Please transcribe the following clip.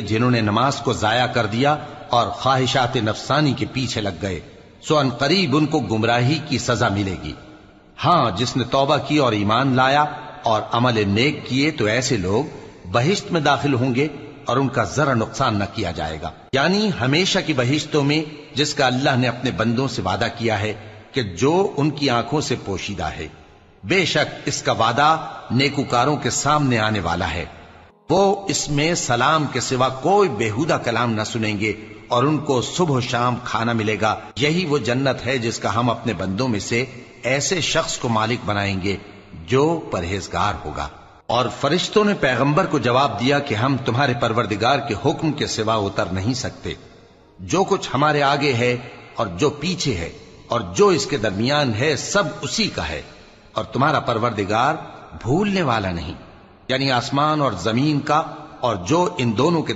جنہوں نے نماز کو ضائع کر دیا اور خواہشات نفسانی کے پیچھے لگ گئے، سو ان قریب ان کو گمراہی کی سزا ملے گی۔ ہاں، جس نے توبہ کی اور ایمان لایا اور عمل نیک کیے تو ایسے لوگ بہشت میں داخل ہوں گے اور ان کا ذرا نقصان نہ کیا جائے گا، یعنی ہمیشہ کی بہشتوں میں، جس کا اللہ نے اپنے بندوں سے وعدہ کیا ہے کہ جو ان کی آنکھوں سے پوشیدہ ہے۔ بے شک اس کا وعدہ نیکوکاروں کے سامنے آنے والا ہے، وہ اس میں سلام کے سوا کوئی بیہودہ کلام نہ سنیں گے اور ان کو صبح و شام کھانا ملے گا۔ یہی وہ جنت ہے جس کا ہم اپنے بندوں میں سے ایسے شخص کو مالک بنائیں گے جو پرہیزگار ہوگا۔ اور فرشتوں نے پیغمبر کو جواب دیا کہ ہم تمہارے پروردگار کے حکم کے سوا اتر نہیں سکتے، جو کچھ ہمارے آگے ہے اور جو پیچھے ہے اور جو اس کے درمیان ہے سب اسی کا ہے، اور تمہارا پروردگار بھولنے والا نہیں، یعنی آسمان اور زمین کا اور جو ان دونوں کے